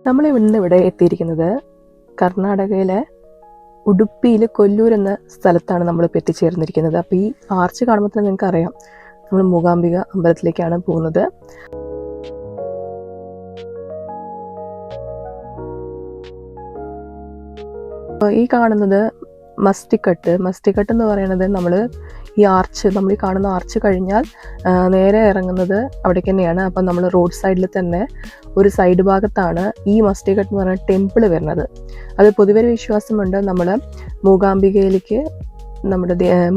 നമ്മൾ ഇവിടെ എത്തിയിരിക്കുന്നത് കർണാടകയിലെ ഉടുപ്പിയിൽ കൊല്ലൂർ എന്ന സ്ഥലത്താണ് നമ്മളിപ്പോൾ എത്തിച്ചേർന്നിരിക്കുന്നത്. അപ്പോൾ ഈ ആർച്ച് കാണുമ്പോൾ തന്നെ നിങ്ങൾക്ക് അറിയാം നമ്മൾ മൂകാംബിക അമ്പലത്തിലേക്കാണ് പോകുന്നത്. അപ്പോൾ ഈ കാണുന്നത് മസ്റ്റിക്കട്ട് എന്ന് പറയുന്നത് നമ്മൾ ഈ കാണുന്ന ആർച്ച് കഴിഞ്ഞാൽ നേരെ ഇറങ്ങുന്നത് അവിടേക്ക് തന്നെയാണ്. അപ്പം നമ്മൾ റോഡ് സൈഡിൽ തന്നെ ഒരു സൈഡ് ഭാഗത്താണ് ഈ മസ്റ്റിക്കട്ട് എന്ന് പറയുന്ന ടെമ്പിൾ വരുന്നത്. അത് പൊതുവെ വിശ്വാസമുണ്ട്, നമ്മൾ മൂകാംബികയിലേക്ക്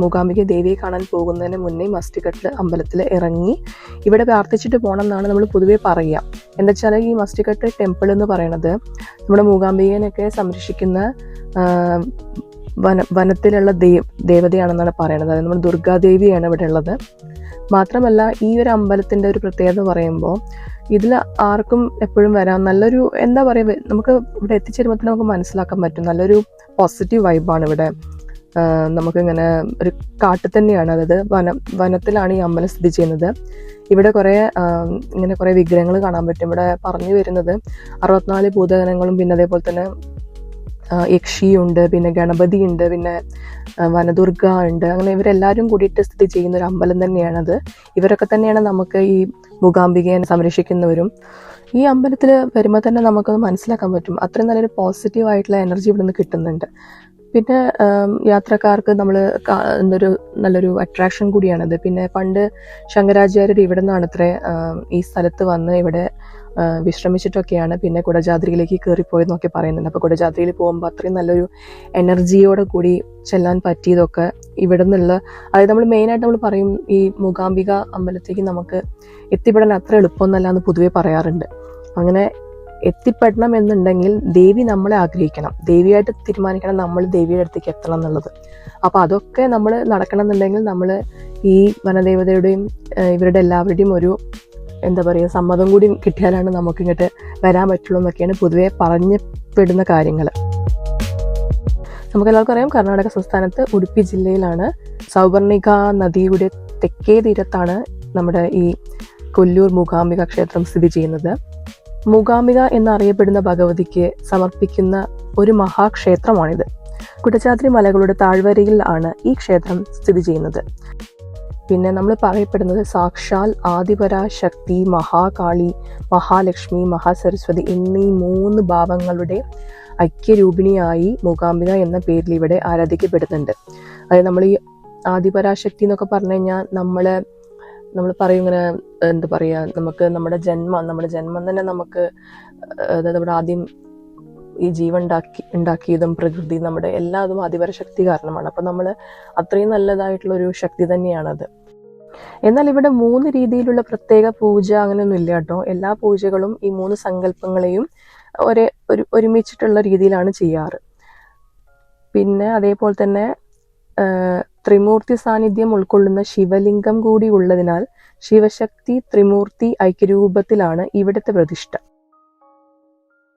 മൂകാംബിക ദേവിയെ കാണാൻ പോകുന്നതിന് മുന്നേ മസ്റ്റിക്കട്ട് അമ്പലത്തിൽ ഇറങ്ങി ഇവിടെ പ്രാർത്ഥിച്ചിട്ട് പോകണം എന്നാണ് നമ്മൾ പൊതുവെ പറയുക. എന്താ വെച്ചാൽ ഈ മസ്റ്റിക്കട്ട് ടെമ്പിൾ എന്ന് പറയുന്നത് നമ്മുടെ മൂകാംബികേനൊക്കെ സംരക്ഷിക്കുന്ന വനത്തിലുള്ള ദേവതയാണെന്നാണ് പറയുന്നത്. അതായത് നമ്മൾ ദുർഗാദേവിയാണ് ഇവിടെ ഉള്ളത്. മാത്രമല്ല ഈ ഒരു അമ്പലത്തിൻ്റെ ഒരു പ്രത്യേകത പറയുമ്പോൾ ഇതിൽ ആർക്കും എപ്പോഴും വരാം. നല്ലൊരു എന്താ പറയുക, നമുക്ക് ഇവിടെ എത്തിച്ചേരുമ്പോൾ തന്നെ നമുക്ക് മനസ്സിലാക്കാൻ പറ്റും നല്ലൊരു പോസിറ്റീവ് വൈബാണ് ഇവിടെ. നമുക്കിങ്ങനെ ഒരു കാട്ടിൽ തന്നെയാണ്, അതായത് വനത്തിലാണ് ഈ അമ്പലം സ്ഥിതി ചെയ്യുന്നത്. ഇവിടെ കുറേ വിഗ്രഹങ്ങൾ കാണാൻ പറ്റും. ഇവിടെ പറഞ്ഞു വരുന്നത് 64 ഭൂതഗണങ്ങളും പിന്നെ അതേപോലെ തന്നെ യക്ഷിയുണ്ട്, പിന്നെ ഗണപതി ഉണ്ട്, പിന്നെ വനദുർഗ ഉണ്ട്. അങ്ങനെ ഇവരെല്ലാവരും കൂടിയിട്ട് സ്ഥിതി ചെയ്യുന്ന ഒരു അമ്പലം തന്നെയാണത്. ഇവരൊക്കെ തന്നെയാണ് നമുക്ക് ഈ മൂകാംബികയെ സംരക്ഷിക്കുന്നവരും. ഈ അമ്പലത്തിൽ വരുമ്പോൾ തന്നെ നമുക്കത് മനസ്സിലാക്കാൻ പറ്റും, അത്രയും നല്ലൊരു പോസിറ്റീവ് ആയിട്ടുള്ള എനർജി ഇവിടെ നിന്ന് കിട്ടുന്നുണ്ട്. പിന്നെ യാത്രക്കാർക്ക് നല്ലൊരു അട്രാക്ഷൻ കൂടിയാണത്. പിന്നെ പണ്ട് ശങ്കരാചാര്യർ ഇവിടെ നിന്നാണ് ഈ സ്ഥലത്ത് വന്ന് ഇവിടെ വിശ്രമിച്ചിട്ടൊക്കെയാണ് പിന്നെ കുടജാദ്രിയിലേക്ക് കയറിപ്പോയെന്നൊക്കെ പറയുന്നുണ്ട്. അപ്പോൾ കുടജാദ്രിയിൽ പോകുമ്പോൾ അത്രയും നല്ലൊരു എനർജിയോടെ കൂടി ചെല്ലാൻ പറ്റിയതൊക്കെ ഇവിടെ നിന്നുള്ള, അതായത് നമ്മൾ മെയിനായിട്ട് നമ്മൾ പറയും ഈ മൂകാംബിക അമ്പലത്തേക്ക് നമുക്ക് എത്തിപ്പെടാൻ അത്ര എളുപ്പമൊന്നല്ല എന്ന് പൊതുവെ പറയാറുണ്ട്. അങ്ങനെ എത്തിപ്പെടണം എന്നുണ്ടെങ്കിൽ ദേവി നമ്മളെ ആഗ്രഹിക്കണം, ദേവിയായിട്ട് തീരുമാനിക്കണം നമ്മൾ ദേവിയുടെ അടുത്തേക്ക് എത്തണം എന്നുള്ളത്. അപ്പോൾ അതൊക്കെ നമ്മൾ നടക്കണം എന്നുണ്ടെങ്കിൽ നമ്മൾ ഈ വനദേവതയുടെയും ഇവരുടെ എല്ലാവരുടെയും ഒരു എന്താ പറയുക സമ്മതം കൂടി കിട്ടിയാലാണ് നമുക്ക് ഇങ്ങോട്ട് വരാൻ പറ്റുള്ളൂ എന്നൊക്കെയാണ് പൊതുവെ പറഞ്ഞപ്പെടുന്ന കാര്യങ്ങൾ. നമുക്കെല്ലാവർക്കും അറിയാം കർണാടക സംസ്ഥാനത്ത് ഉടുപ്പി ജില്ലയിലാണ് സൗവർണിക നദിയുടെ തെക്കേ തീരത്താണ് നമ്മുടെ ഈ കൊല്ലൂർ മൂകാംബിക ക്ഷേത്രം സ്ഥിതി ചെയ്യുന്നത്. മൂകാംബിക എന്നറിയപ്പെടുന്ന ഭഗവതിക്ക് സമർപ്പിക്കുന്ന ഒരു മഹാക്ഷേത്രമാണിത്. കുടജാദ്രി മലകളുടെ താഴ്വരയിൽ ആണ് ഈ ക്ഷേത്രം സ്ഥിതി ചെയ്യുന്നത്. പിന്നെ നമ്മൾ പറയപ്പെടുന്നത് സാക്ഷാൽ ആദിപരാശക്തി, മഹാകാളി, മഹാലക്ഷ്മി, മഹാസരസ്വതി എന്നീ 3 ഭാവങ്ങളുടെ ഐക്യരൂപിണിയായി മൂകാംബിക എന്ന പേരിൽ ഇവിടെ ആരാധിക്കപ്പെടുന്നുണ്ട്. അതായത് നമ്മൾ ഈ ആദിപരാശക്തി എന്നൊക്കെ പറഞ്ഞു കഴിഞ്ഞാൽ നമ്മൾ പറയും ഇങ്ങനെ എന്താ പറയുക, നമുക്ക് നമ്മുടെ ജന്മം തന്നെ നമുക്ക്, അതായത് ഇവിടെ ആദ്യം ഈ ജീവൻ ഉണ്ടാക്കിയതും പ്രകൃതി നമ്മുടെ എല്ലാതും ആദിപരാശക്തി കാരണമാണ്. അപ്പം നമ്മൾ അത്രയും നല്ലതായിട്ടുള്ളൊരു ശക്തി തന്നെയാണത്. എന്നാൽ ഇവിടെ 3 രീതിയിലുള്ള പ്രത്യേക പൂജ അങ്ങനെയൊന്നും ഇല്ല കേട്ടോ. എല്ലാ പൂജകളും ഈ 3 സങ്കല്പങ്ങളെയും ഒരുമിച്ചിട്ടുള്ള രീതിയിലാണ് ചെയ്യാറ്. പിന്നെ അതേപോലെ തന്നെ ത്രിമൂർത്തി സാന്നിധ്യം ഉൾക്കൊള്ളുന്ന ശിവലിംഗം കൂടി ഉള്ളതിനാൽ ശിവശക്തി ത്രിമൂർത്തി ഐക്യരൂപത്തിലാണ് ഇവിടുത്തെ പ്രതിഷ്ഠ.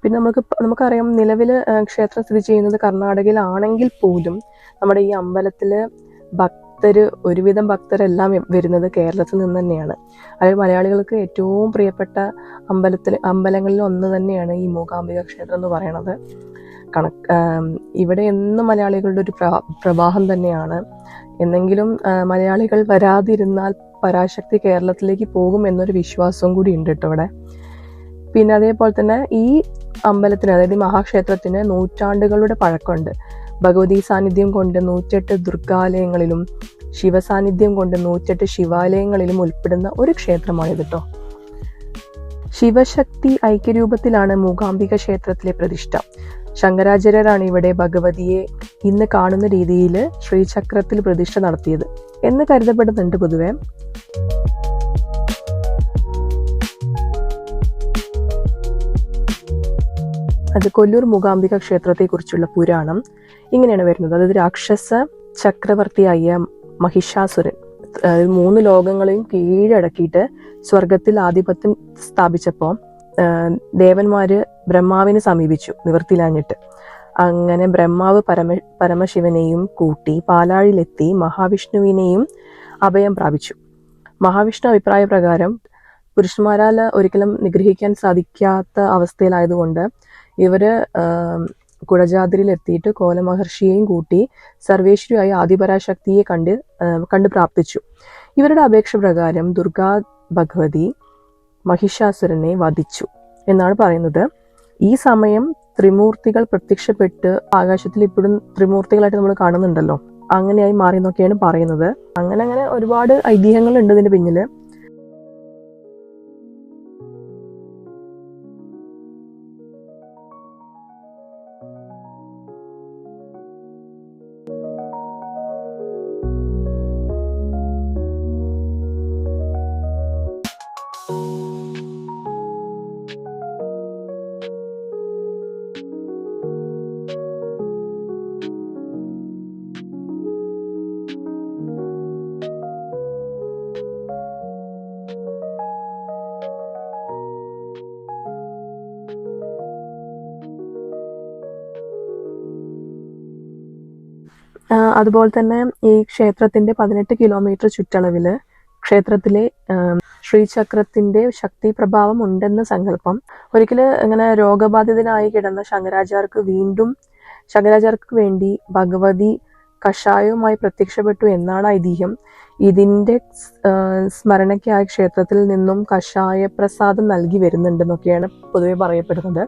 പിന്നെ നമുക്കറിയാം നിലവിൽ ക്ഷേത്രം സ്ഥിതി ചെയ്യുന്നത് കർണാടകയിലാണെങ്കിൽ പോലും നമ്മുടെ ഈ അമ്പലത്തില് ഒരുവിധം ഭക്തരെല്ലാം വരുന്നത് കേരളത്തിൽ നിന്ന് തന്നെയാണ്. അതായത് മലയാളികൾക്ക് ഏറ്റവും പ്രിയപ്പെട്ട അമ്പലങ്ങളിൽ ഒന്ന് തന്നെയാണ് ഈ മൂകാംബിക ക്ഷേത്രം എന്ന് പറയുന്നത്. ഇവിടെ എന്നും മലയാളികളുടെ ഒരു പ്രവാഹം തന്നെയാണ്. എന്നെങ്കിലും മലയാളികൾ വരാതിരുന്നാൽ പരാശക്തി കേരളത്തിലേക്ക് പോകും എന്നൊരു വിശ്വാസവും കൂടി ഉണ്ട് കേട്ടോ ഇവിടെ. പിന്നെ അതേപോലെ തന്നെ ഈ അമ്പലത്തിന്, അതായത് ഈ മഹാക്ഷേത്രത്തിന് നൂറ്റാണ്ടുകളുടെ പഴക്കമുണ്ട്. ഭഗവതി സാന്നിധ്യം കൊണ്ട് 108 ദുർഗാലയങ്ങളിലും ശിവസാന്നിധ്യം കൊണ്ട് 108 ശിവാലയങ്ങളിലും ഉൾപ്പെടുന്ന ഒരു ക്ഷേത്രമാണിത് കേട്ടോ. ശിവശക്തി ഐക്യരൂപത്തിലാണ് മൂകാംബിക ക്ഷേത്രത്തിലെ പ്രതിഷ്ഠ. ശങ്കരാചാര്യരാണ് ഇവിടെ ഭഗവതിയെ ഇന്ന് കാണുന്ന രീതിയിൽ ശ്രീചക്രത്തിൽ പ്രതിഷ്ഠ നടത്തിയത് എന്ന് കരുതപ്പെടുന്നുണ്ട് പൊതുവെ. അത് കൊല്ലൂർ മൂകാംബിക ക്ഷേത്രത്തെക്കുറിച്ചുള്ള പുരാണം ഇങ്ങനെയാണ് വരുന്നത്. അതായത് രാക്ഷസ ചക്രവർത്തിയായ മഹിഷാസുരൻ 3 ലോകങ്ങളെയും കീഴടക്കിയിട്ട് സ്വർഗത്തിൽ ആധിപത്യം സ്ഥാപിച്ചപ്പോൾ ദേവന്മാര് ബ്രഹ്മാവിനെ സമീപിച്ചു നിവൃത്തിയിലാഞ്ഞിട്ട്. അങ്ങനെ ബ്രഹ്മാവ് പരമശിവനെയും കൂട്ടി പാലാഴിലെത്തി മഹാവിഷ്ണുവിനെയും അഭയം പ്രാപിച്ചു. മഹാവിഷ്ണു അഭിപ്രായ പ്രകാരം പുരുഷന്മാരാൽ ഒരിക്കലും നിഗ്രഹിക്കാൻ സാധിക്കാത്ത അവസ്ഥയിലായതുകൊണ്ട് ഇവര് കുടജാദ്രിയിൽ എത്തിയിട്ട് കോലമഹർഷിയെയും കൂട്ടി സർവേശ്വരിയായ ആദിപരാശക്തിയെ കണ്ട് പ്രാർത്ഥിച്ചു. ഇവരുടെ അപേക്ഷ പ്രകാരം ദുർഗാ ഭഗവതി മഹിഷാസുരനെ വധിച്ചു എന്നാണ് പറയുന്നത്. ഈ സമയം ത്രിമൂർത്തികൾ പ്രത്യക്ഷപ്പെട്ട് ആകാശത്തിൽ ഇപ്പോഴും ത്രിമൂർത്തികളായിട്ട് നമ്മൾ കാണുന്നുണ്ടല്ലോ, അങ്ങനെയായി മാറി എന്നൊക്കെയാണ് പറയുന്നത്. അങ്ങനെ ഒരുപാട് ഐതിഹ്യങ്ങളുണ്ട് ഇതിന്റെ പിന്നില്. അതുപോലെ തന്നെ ഈ ക്ഷേത്രത്തിന്റെ 18 കിലോമീറ്റർ ചുറ്റളവില് ക്ഷേത്രത്തിലെ ശ്രീചക്രത്തിന്റെ ശക്തി പ്രഭാവം ഉണ്ടെന്ന സങ്കല്പം. ഒരിക്കല് ഇങ്ങനെ രോഗബാധിതനായി കിടന്ന ശങ്കരാചാര്യർക്ക് വേണ്ടി ഭഗവതി കഷായവുമായി പ്രത്യക്ഷപ്പെട്ടു എന്നാണ് ഐതിഹ്യം. ഇതിന്റെ സ്മരണയ്ക്കായി ക്ഷേത്രത്തിൽ നിന്നും കഷായ പ്രസാദം നൽകി വരുന്നുണ്ടെന്നൊക്കെയാണ് പൊതുവെ പറയപ്പെടുന്നത്.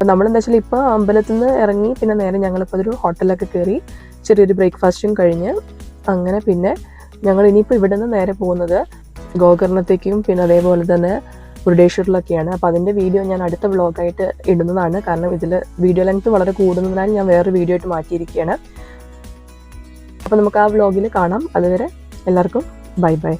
നമ്മളെന്താ വെച്ചാൽ ഇപ്പോൾ അമ്പലത്തിൽ നിന്ന് ഇറങ്ങി പിന്നെ നേരെ ഞങ്ങളിപ്പോൾ ഒരു ഹോട്ടലൊക്കെ കയറി ചെറിയൊരു ബ്രേക്ക്ഫാസ്റ്റും കഴിഞ്ഞ് അങ്ങനെ പിന്നെ ഞങ്ങൾ ഇനിയിപ്പോൾ ഇവിടെ നിന്ന് നേരെ പോകുന്നത് ഗോകർണത്തേക്കും പിന്നെ അതേപോലെ തന്നെ മുരുടേശ്വറിലൊക്കെയാണ്. അപ്പോൾ അതിൻ്റെ വീഡിയോ ഞാൻ അടുത്ത വ്ളോഗായിട്ട് ഇടുന്നതാണ്. കാരണം ഇതിൽ വീഡിയോ ലെങ്ത് വളരെ കൂടുന്നതിനാൽ ഞാൻ വേറെ വീഡിയോ ആയിട്ട് മാറ്റിയിരിക്കുകയാണ്. അപ്പോൾ നമുക്ക് ആ വ്ളോഗിൽ കാണാം. അതുവരെ എല്ലാവർക്കും ബൈ ബൈ.